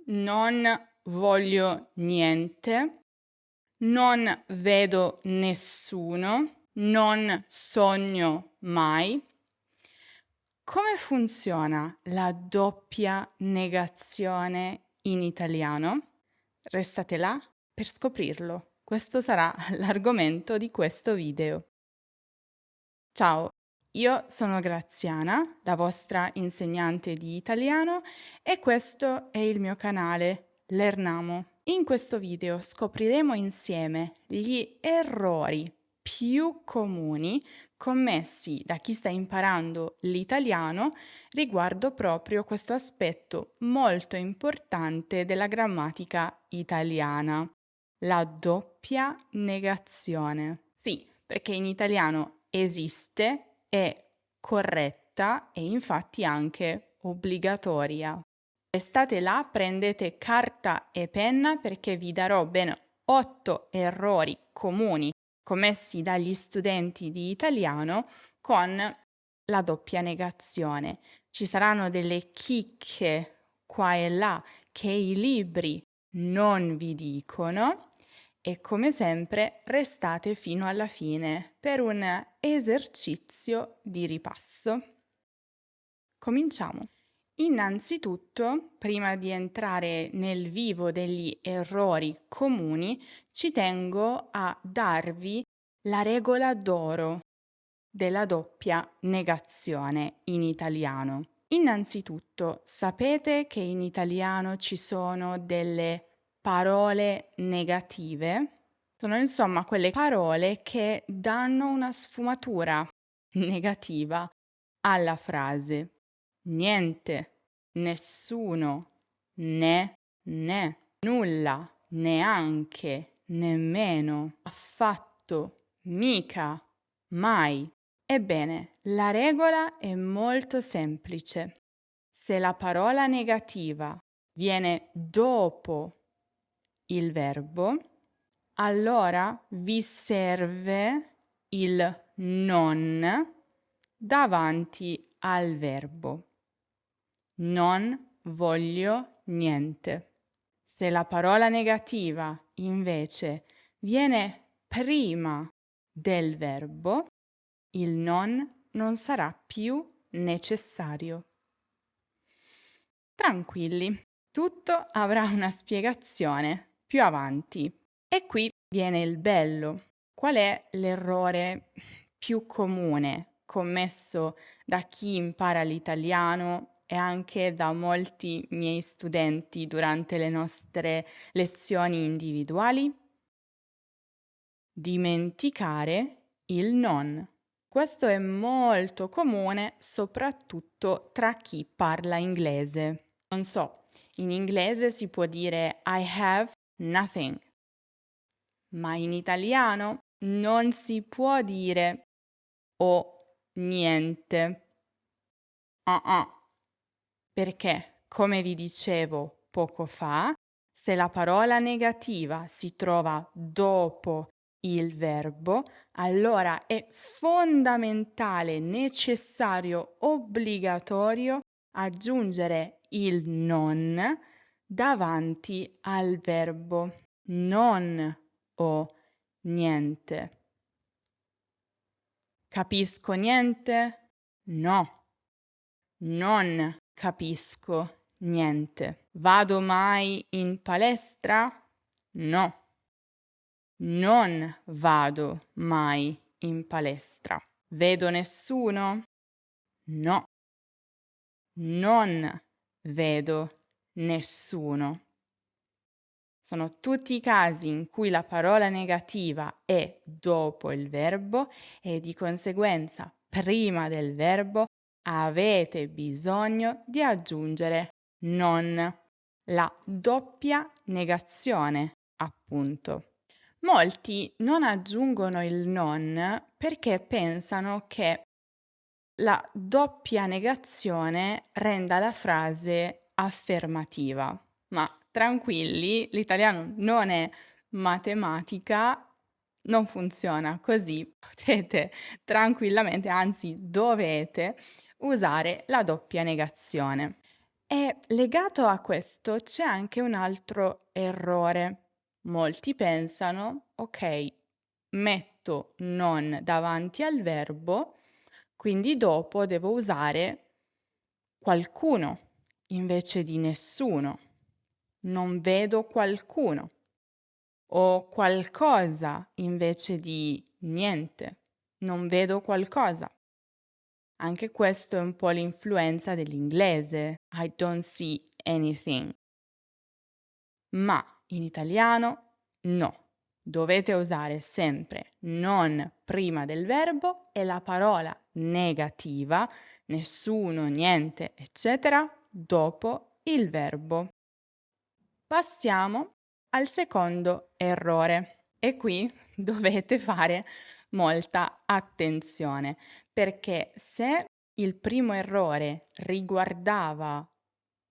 non voglio niente, non vedo nessuno, non sogno mai. Come funziona la doppia negazione in italiano? Restate là per scoprirlo. Questo sarà l'argomento di questo video. Ciao, io sono Graziana, la vostra insegnante di italiano e questo è il mio canale Lernamo. In questo video scopriremo insieme gli errori più comuni commessi da chi sta imparando l'italiano riguardo proprio questo aspetto molto importante della grammatica italiana, la doppia negazione. Sì, perché in italiano esiste, è corretta e infatti anche obbligatoria. Restate là, prendete carta e penna perché vi darò ben 8 errori comuni commessi dagli studenti di italiano con la doppia negazione. Ci saranno delle chicche qua e là che i libri non vi dicono e come sempre restate fino alla fine per un esercizio di ripasso. Cominciamo. Innanzitutto, prima di entrare nel vivo degli errori comuni, ci tengo a darvi la regola d'oro della doppia negazione in italiano. Innanzitutto, sapete che in italiano ci sono delle parole negative? Sono insomma quelle parole che danno una sfumatura negativa alla frase. Niente, nessuno, né, nulla, neanche, nemmeno, affatto, mica, mai. Ebbene, la regola è molto semplice. Se la parola negativa viene dopo il verbo, allora vi serve il non davanti al verbo. Non voglio niente. Se la parola negativa invece viene prima del verbo, il non sarà più necessario. Tranquilli, tutto avrà una spiegazione più avanti. E qui viene il bello. Qual è l'errore più comune commesso da chi impara l'italiano e anche da molti miei studenti durante le nostre lezioni individuali? Dimenticare il non. Questo è molto comune soprattutto tra chi parla inglese. Non so, in inglese si può dire I have nothing, ma in italiano non si può dire ho niente. Perché, come vi dicevo poco fa, se la parola negativa si trova dopo il verbo, allora è fondamentale, necessario, obbligatorio aggiungere il non davanti al verbo. Non ho niente. Capisco niente? No, non capisco niente. Vado mai in palestra? No, non vado mai in palestra. Vedo nessuno? No, non vedo nessuno. Sono tutti i casi in cui la parola negativa è dopo il verbo e di conseguenza prima del verbo avete bisogno di aggiungere non, la doppia negazione, appunto. Molti non aggiungono il non perché pensano che la doppia negazione renda la frase affermativa. Ma tranquilli, l'italiano non è matematica, non funziona così. Potete tranquillamente, anzi dovete, usare la doppia negazione. E legato a questo c'è anche un altro errore. Molti pensano, ok, metto non davanti al verbo, quindi dopo devo usare qualcuno invece di nessuno. Non vedo qualcuno. O qualcosa invece di niente. Non vedo qualcosa. Anche questo è un po' l'influenza dell'inglese. I don't see anything. Ma in italiano no. Dovete usare sempre non prima del verbo e la parola negativa, nessuno, niente, eccetera, dopo il verbo. Passiamo al secondo errore e qui dovete fare molta attenzione perché se il primo errore riguardava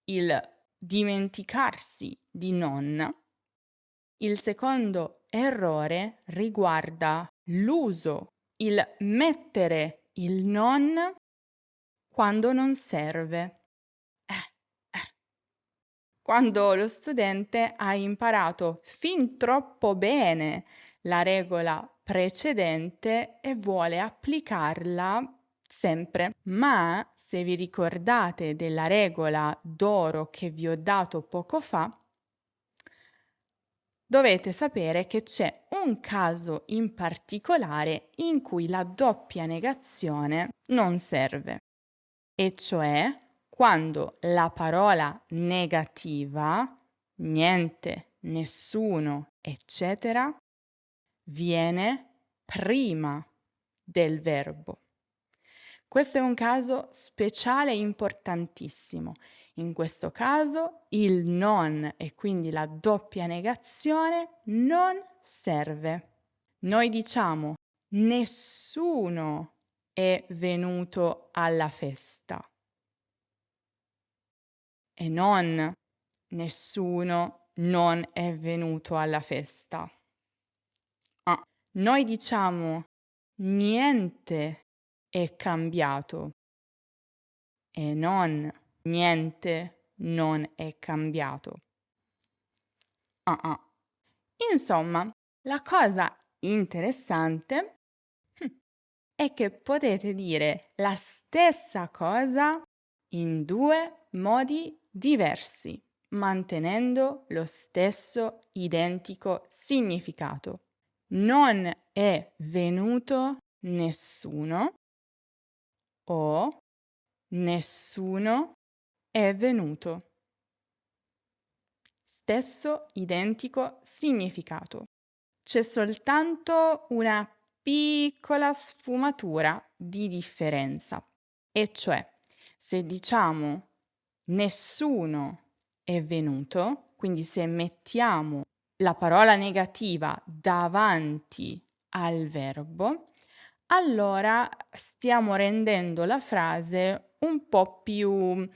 il dimenticarsi di non, il secondo errore riguarda l'uso, il mettere il non quando non serve. Quando lo studente ha imparato fin troppo bene la regola precedente e vuole applicarla sempre. Ma se vi ricordate della regola d'oro che vi ho dato poco fa, dovete sapere che c'è un caso in particolare in cui la doppia negazione non serve, e cioè quando la parola negativa, niente, nessuno, eccetera, viene prima del verbo. Questo è un caso speciale e importantissimo. In questo caso il non e quindi la doppia negazione non serve. Noi diciamo nessuno è venuto alla festa e non nessuno non è venuto alla festa. Noi diciamo niente è cambiato e non niente non è cambiato. Insomma, la cosa interessante è che potete dire la stessa cosa in due modi diversi, mantenendo lo stesso identico significato. Non è venuto nessuno o nessuno è venuto. Stesso identico significato. C'è soltanto una piccola sfumatura di differenza, e cioè se diciamo nessuno è venuto, quindi se mettiamo la parola negativa davanti al verbo, allora stiamo rendendo la frase un po' più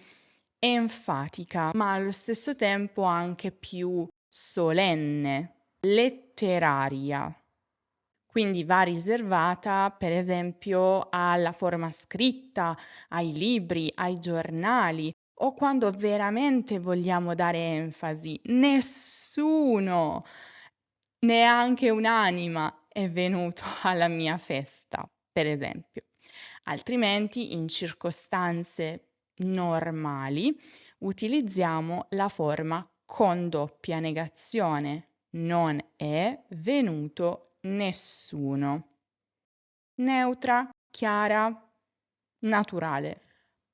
enfatica, ma allo stesso tempo anche più solenne, letteraria. Quindi va riservata, per esempio, alla forma scritta, ai libri, ai giornali o quando veramente vogliamo dare enfasi. Nessuno, neanche un'anima è venuto alla mia festa, per esempio. Altrimenti, in circostanze normali, utilizziamo la forma con doppia negazione. Non è venuto nessuno. Neutra, chiara, naturale.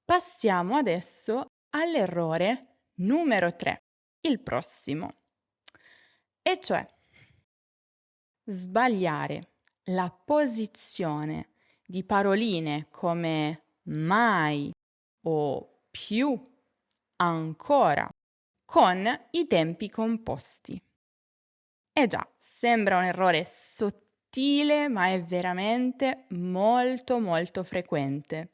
Passiamo adesso all'errore numero 3, il prossimo, e cioè sbagliare la posizione di paroline come mai o più, ancora, con i tempi composti. Già, sembra un errore sottile, ma è veramente molto molto frequente.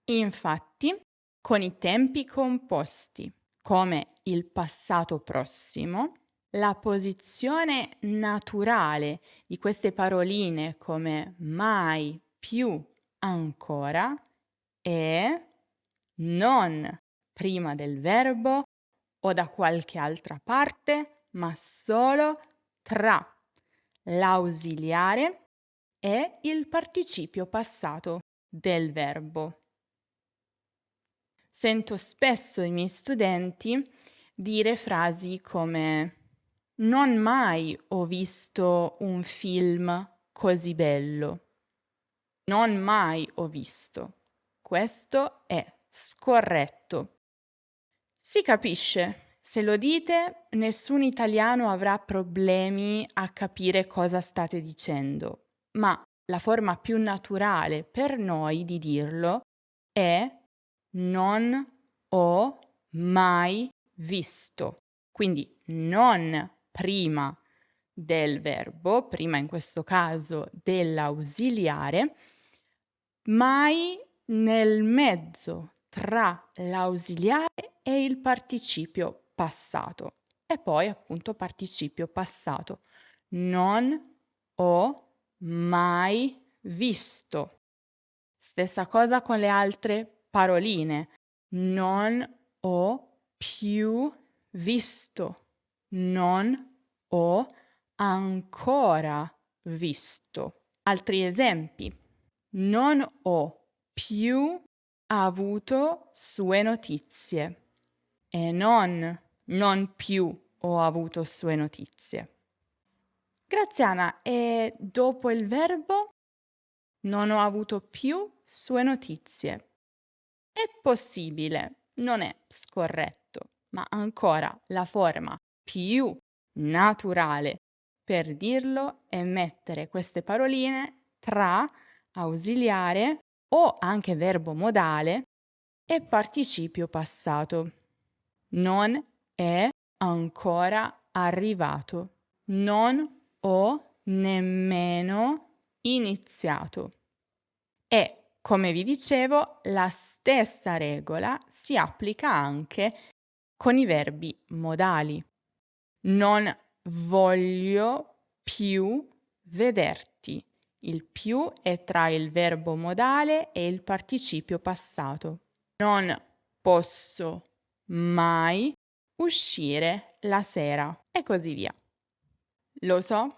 Infatti, con i tempi composti, come il passato prossimo, la posizione naturale di queste paroline come mai, più, ancora è non prima del verbo o da qualche altra parte, ma solo tra l'ausiliare e il participio passato del verbo. Sento spesso i miei studenti dire frasi come non mai ho visto un film così bello. Non mai ho visto. Questo è scorretto. Si capisce. Se lo dite, nessun italiano avrà problemi a capire cosa state dicendo, ma la forma più naturale per noi di dirlo è non ho mai visto. Quindi non prima del verbo, prima in questo caso dell'ausiliare, mai nel mezzo tra l'ausiliare e il participio passato. E poi appunto participio passato. Non ho mai visto. Stessa cosa con le altre paroline. Non ho più visto. Non ho ancora visto. Altri esempi. Non ho più avuto sue notizie. E non più ho avuto sue notizie. Graziana, e dopo il verbo? Non ho avuto più sue notizie. È possibile, non è scorretto, ma ancora la forma più naturale per dirlo è mettere queste paroline tra ausiliare o anche verbo modale e participio passato. Non è ancora arrivato. Non ho nemmeno iniziato. E, come vi dicevo, la stessa regola si applica anche con i verbi modali. Non voglio più vederti. Il più è tra il verbo modale e il participio passato. Non posso mai uscire la sera e così via. Lo so,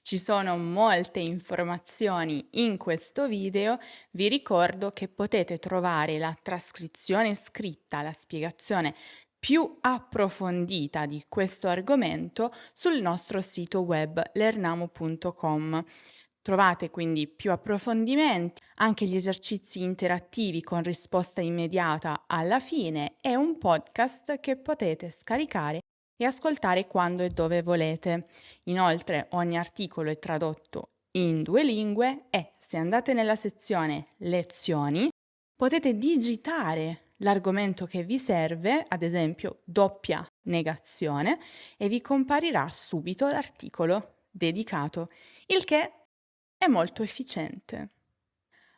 ci sono molte informazioni in questo video. Vi ricordo che potete trovare la trascrizione scritta, la spiegazione più approfondita di questo argomento sul nostro sito web learnamo.com. Trovate quindi più approfondimenti, anche gli esercizi interattivi con risposta immediata alla fine e un podcast che potete scaricare e ascoltare quando e dove volete. Inoltre ogni articolo è tradotto in 2 lingue e se andate nella sezione lezioni potete digitare l'argomento che vi serve, ad esempio doppia negazione, e vi comparirà subito l'articolo dedicato, il che è molto efficiente.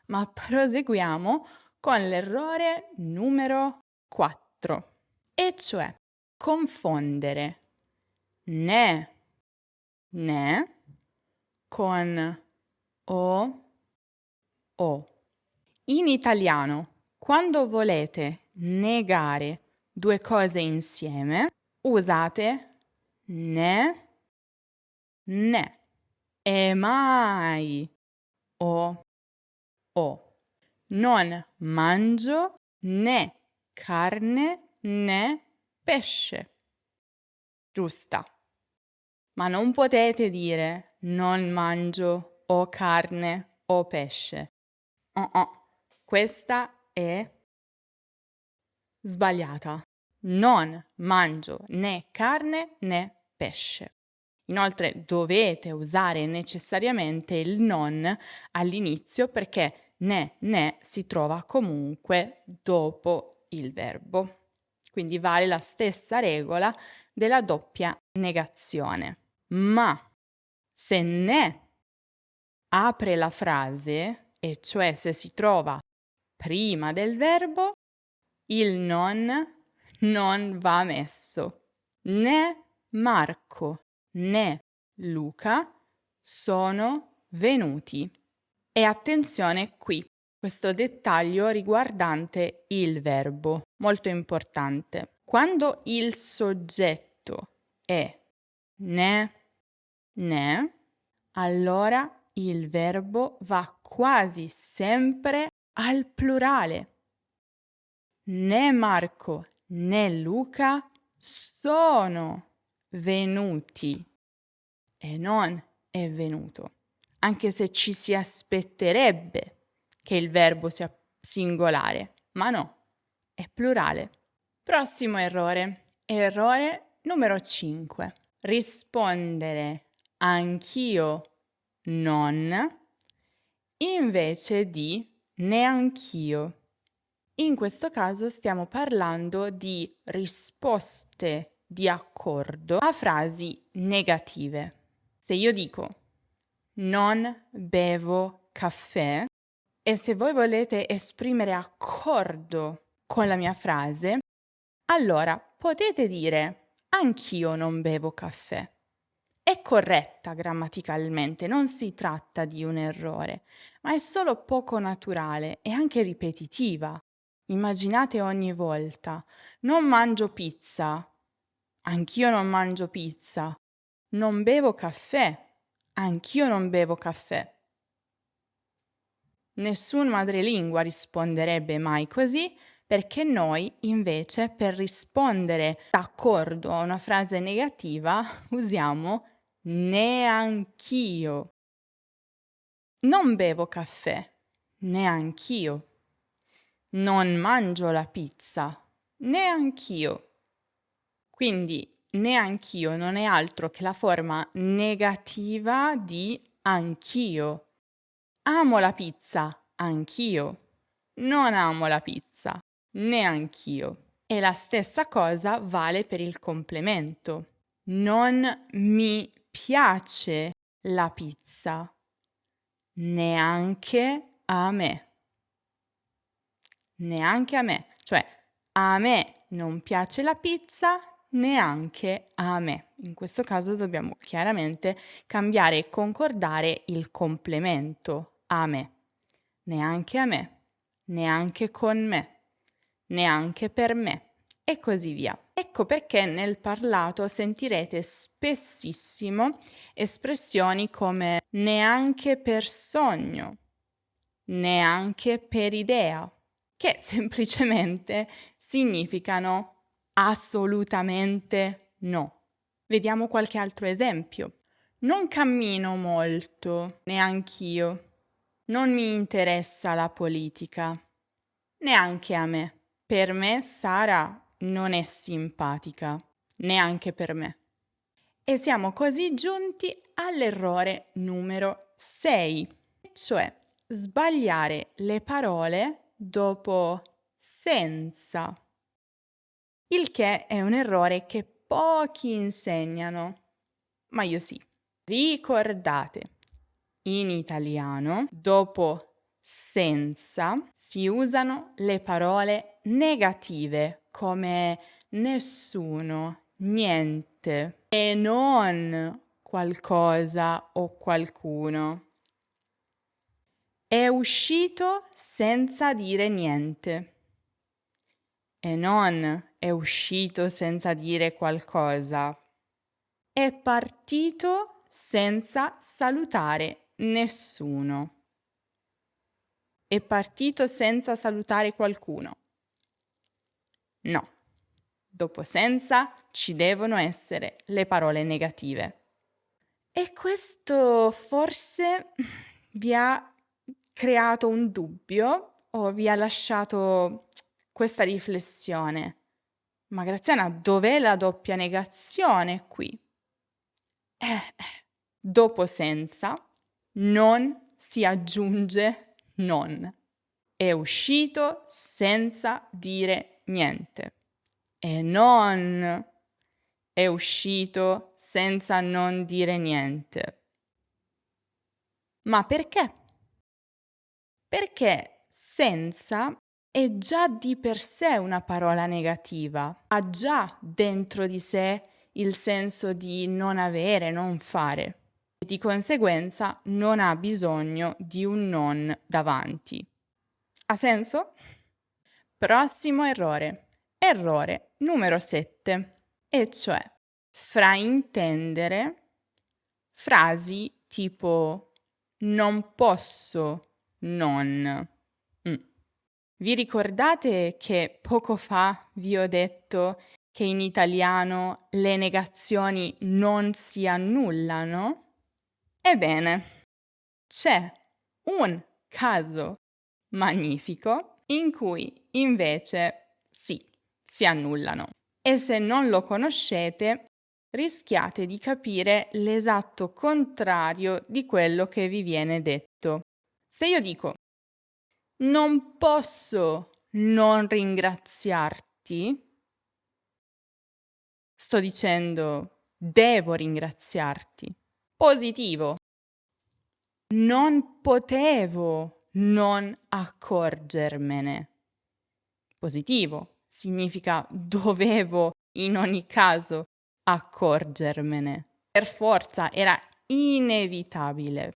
Ma proseguiamo con l'errore numero 4, e cioè confondere ne con o. In italiano, quando volete negare 2 cose insieme, usate ne. E mai o. Non mangio né carne né pesce. Giusta. Ma non potete dire non mangio o carne o pesce. Questa è sbagliata. Non mangio né carne né pesce. Inoltre dovete usare necessariamente il non all'inizio perché ne si trova comunque dopo il verbo. Quindi vale la stessa regola della doppia negazione. Ma se ne apre la frase, e cioè se si trova prima del verbo, il non va messo. Né Marco né Luca sono venuti. E attenzione qui, questo dettaglio riguardante il verbo, molto importante. Quando il soggetto è ne, allora il verbo va quasi sempre al plurale. Né Marco né Luca sono venuti e non è venuto, anche se ci si aspetterebbe che il verbo sia singolare, ma no, è plurale. Prossimo errore, errore numero 5. Rispondere anch'io non invece di neanch'io. In questo caso stiamo parlando di risposte di accordo a frasi negative. Se io dico non bevo caffè e se voi volete esprimere accordo con la mia frase, allora potete dire anch'io non bevo caffè. È corretta grammaticalmente, non si tratta di un errore, ma è solo poco naturale e anche ripetitiva. Immaginate ogni volta, non mangio pizza, anch'io non mangio pizza, non bevo caffè, anch'io non bevo caffè. Nessun madrelingua risponderebbe mai così, perché noi invece per rispondere d'accordo a una frase negativa usiamo neanch'io. Non bevo caffè, neanch'io. Non mangio la pizza, neanch'io. Quindi neanch'io non è altro che la forma negativa di anch'io. Amo la pizza, anch'io. Non amo la pizza, neanch'io. E la stessa cosa vale per il complemento. Non mi piace la pizza, neanche a me. Neanche a me, cioè a me non piace la pizza, neanche a me. In questo caso dobbiamo chiaramente cambiare e concordare il complemento a me. Neanche a me, neanche con me, neanche per me e così via. Ecco perché nel parlato sentirete spessissimo espressioni come neanche per sogno, neanche per idea, che semplicemente significano assolutamente no. Vediamo qualche altro esempio. Non cammino molto, neanch'io. Non mi interessa la politica, neanche a me. Per me Sara non è simpatica, neanche per me. E siamo così giunti all'errore numero 6, cioè sbagliare le parole dopo senza, il che è un errore che pochi insegnano, ma io sì. Ricordate, in italiano dopo senza si usano le parole negative come nessuno, niente e non qualcosa o qualcuno. È uscito senza dire niente e non è uscito senza dire qualcosa. È partito senza salutare nessuno. È partito senza salutare qualcuno. No. Dopo senza ci devono essere le parole negative. E questo forse vi ha creato un dubbio o vi ha lasciato questa riflessione. Ma Graziana, dov'è la doppia negazione qui? Dopo senza non si aggiunge non. È uscito senza dire niente. E non è uscito senza non dire niente. Ma perché? Perché senza è già di per sé una parola negativa, ha già dentro di sé il senso di non avere, non fare. E di conseguenza non ha bisogno di un non davanti. Ha senso? Prossimo errore. Errore numero 7, e cioè fraintendere frasi tipo non posso non. Vi ricordate che poco fa vi ho detto che in italiano le negazioni non si annullano? Ebbene, c'è un caso magnifico in cui invece sì, si annullano. E se non lo conoscete, rischiate di capire l'esatto contrario di quello che vi viene detto. Se io dico non posso non ringraziarti, sto dicendo devo ringraziarti. Positivo. Non potevo non accorgermene. Positivo. Significa dovevo in ogni caso accorgermene. Per forza, era inevitabile.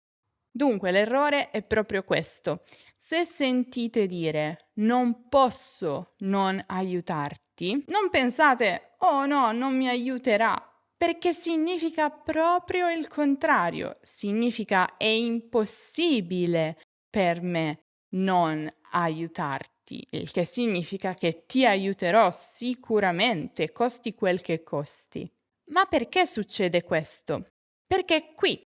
Dunque l'errore è proprio questo. Se sentite dire non posso non aiutarti, non pensate oh no, non mi aiuterà, perché significa proprio il contrario. Significa è impossibile per me non aiutarti, il che significa che ti aiuterò sicuramente, costi quel che costi. Ma perché succede questo? Perché qui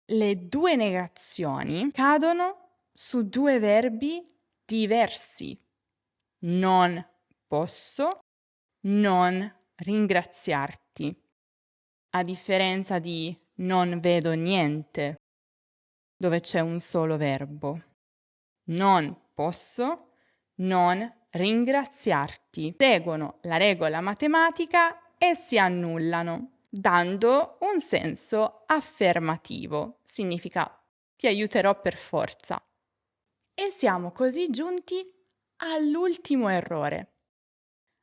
le due negazioni cadono su due verbi diversi. Non posso non ringraziarti, a differenza di non vedo niente, dove c'è un solo verbo. Non posso non ringraziarti. Seguono la regola matematica e si annullano, dando un senso affermativo. Significa ti aiuterò per forza. E siamo così giunti all'ultimo errore.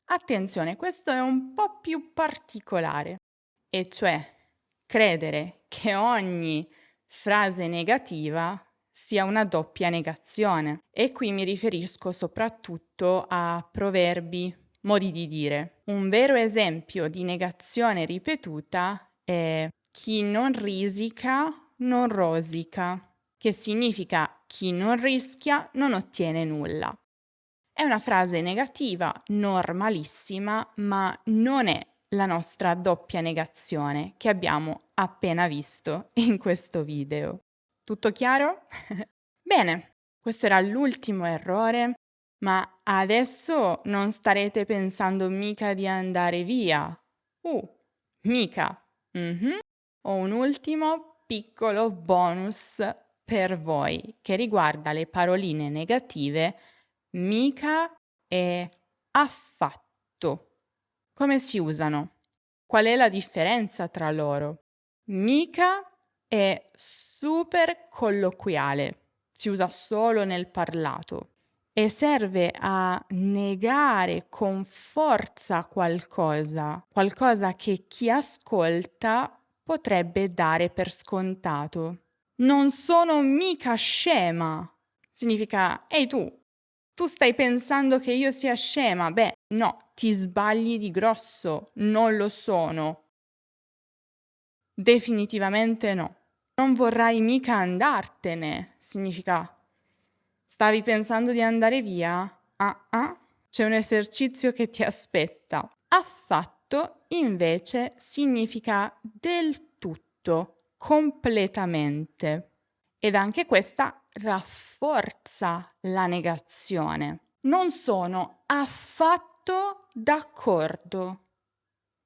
Attenzione, questo è un po' più particolare, e cioè credere che ogni frase negativa sia una doppia negazione. E qui mi riferisco soprattutto a proverbi, modi di dire. Un vero esempio di negazione ripetuta è chi non risica non rosica, che significa chi non rischia non ottiene nulla. È una frase negativa, normalissima, ma non è la nostra doppia negazione che abbiamo appena visto in questo video. Tutto chiaro? Bene, questo era l'ultimo errore, ma adesso non starete pensando mica di andare via. Mica. Ho un ultimo piccolo bonus per voi che riguarda le paroline negative mica e affatto. Come si usano? Qual è la differenza tra loro? Mica è super colloquiale, si usa solo nel parlato e serve a negare con forza qualcosa, qualcosa che chi ascolta potrebbe dare per scontato. Non sono mica scema. Significa, ehi tu stai pensando che io sia scema? Beh, no, ti sbagli di grosso, non lo sono. Definitivamente no. Non vorrai mica andartene. Significa, stavi pensando di andare via? C'è un esercizio che ti aspetta. Affatto, invece, significa del tutto, completamente. Ed anche questa rafforza la negazione. Non sono affatto d'accordo.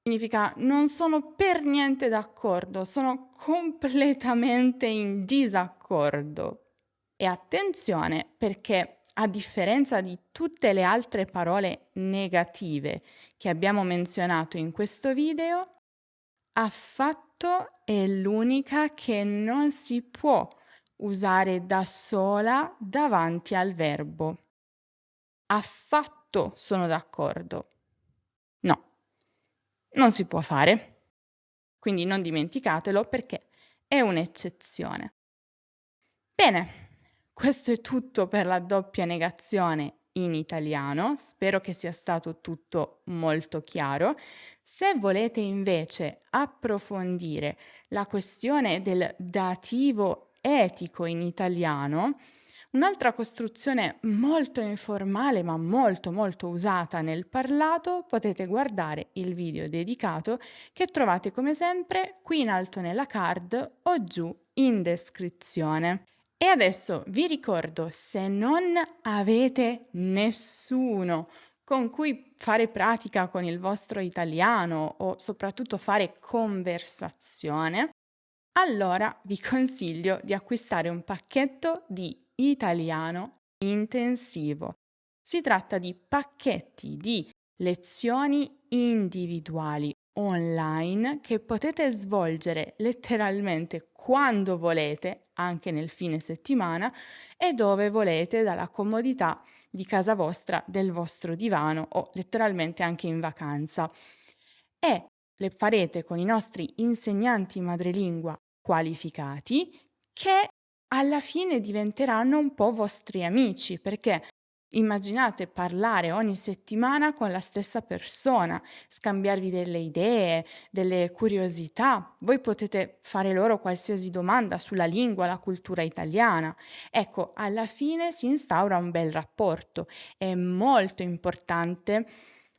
Significa non sono per niente d'accordo, sono completamente in disaccordo. E attenzione perché a differenza di tutte le altre parole negative che abbiamo menzionato in questo video, affatto è l'unica che non si può usare da sola davanti al verbo. Affatto sono d'accordo. No, non si può fare. Quindi non dimenticatelo perché è un'eccezione. Bene, Questo è tutto per la doppia negazione in italiano, spero che sia stato tutto molto chiaro. Se volete invece approfondire la questione del dativo etico in italiano, un'altra costruzione molto informale ma molto molto usata nel parlato, potete guardare il video dedicato che trovate come sempre qui in alto nella card o giù in descrizione. E adesso vi ricordo, se non avete nessuno con cui fare pratica con il vostro italiano o soprattutto fare conversazione, allora vi consiglio di acquistare un pacchetto di italiano intensivo. Si tratta di pacchetti di lezioni individuali online che potete svolgere letteralmente quando volete, anche nel fine settimana, e dove volete, dalla comodità di casa vostra, del vostro divano o letteralmente anche in vacanza. E le farete con i nostri insegnanti madrelingua qualificati che alla fine diventeranno un po' vostri amici, perché immaginate parlare ogni settimana con la stessa persona, scambiarvi delle idee, delle curiosità. Voi potete fare loro qualsiasi domanda sulla lingua, la cultura italiana. Ecco, alla fine si instaura un bel rapporto. È molto importante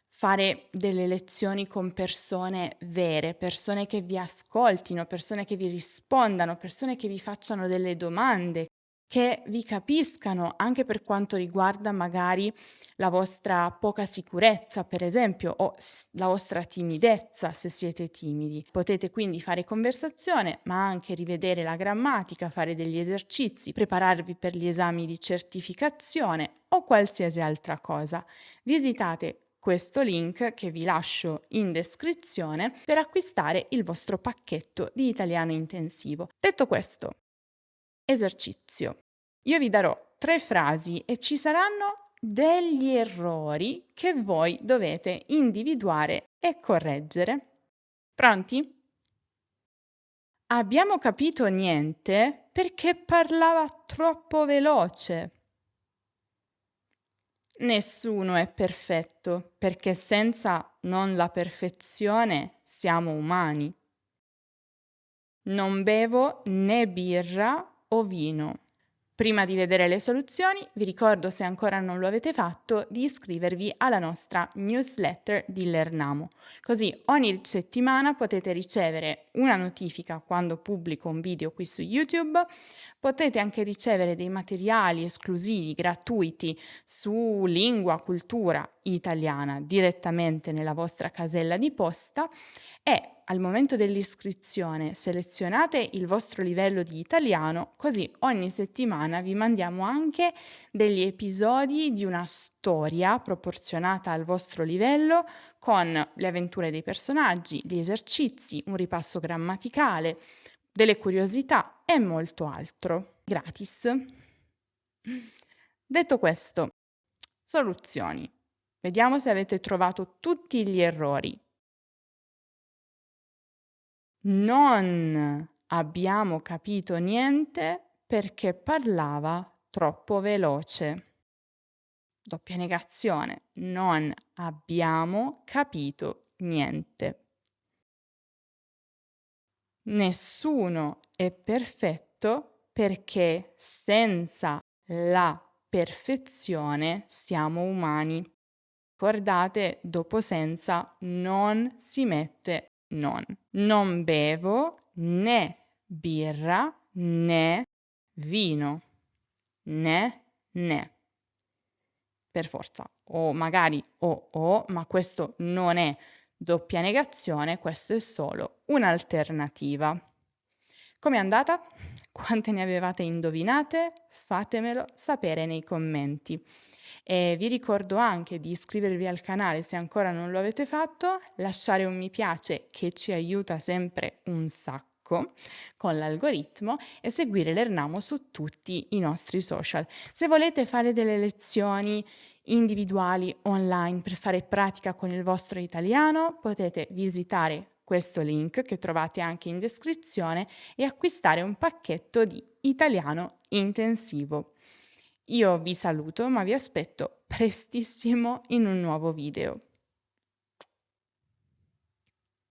fare delle lezioni con persone vere, persone che vi ascoltino, persone che vi rispondano, persone che vi facciano delle domande, che vi capiscano anche per quanto riguarda magari la vostra poca sicurezza, per esempio, o la vostra timidezza, se siete timidi. Potete quindi fare conversazione, ma anche rivedere la grammatica, fare degli esercizi, prepararvi per gli esami di certificazione o qualsiasi altra cosa. Visitate questo link che vi lascio in descrizione per acquistare il vostro pacchetto di italiano intensivo. Detto questo, esercizio. Io vi darò 3 frasi e ci saranno degli errori che voi dovete individuare e correggere. Pronti? Abbiamo capito niente perché parlava troppo veloce. Nessuno è perfetto, perché senza non la perfezione siamo umani. Non bevo né birra o vino. Prima di vedere le soluzioni, vi ricordo, se ancora non lo avete fatto, di iscrivervi alla nostra newsletter di Lernamo. Così ogni settimana potete ricevere una notifica quando pubblico un video qui su YouTube, potete anche ricevere dei materiali esclusivi gratuiti su lingua, cultura italiana direttamente nella vostra casella di posta e al momento dell'iscrizione selezionate il vostro livello di italiano, così ogni settimana vi mandiamo anche degli episodi di una storia proporzionata al vostro livello con le avventure dei personaggi, gli esercizi, un ripasso grammaticale, delle curiosità e molto altro. Gratis. Detto questo, soluzioni. Vediamo se avete trovato tutti gli errori. Non abbiamo capito niente perché parlava troppo veloce. Doppia negazione. Non abbiamo capito niente. Nessuno è perfetto perché senza la perfezione siamo umani. Ricordate, dopo senza non si mette non. Non bevo né birra né vino. Né. Per forza. O magari o, ma questo non è doppia negazione, questo è solo un'alternativa. Com'è andata? Quante ne avevate indovinate? Fatemelo sapere nei commenti. E vi ricordo anche di iscrivervi al canale se ancora non lo avete fatto, lasciare un mi piace che ci aiuta sempre un sacco con l'algoritmo e seguire Lernamo su tutti i nostri social. Se volete fare delle lezioni individuali online per fare pratica con il vostro italiano, potete visitare questo link che trovate anche in descrizione e acquistare un pacchetto di italiano intensivo. Io vi saluto, ma vi aspetto prestissimo in un nuovo video.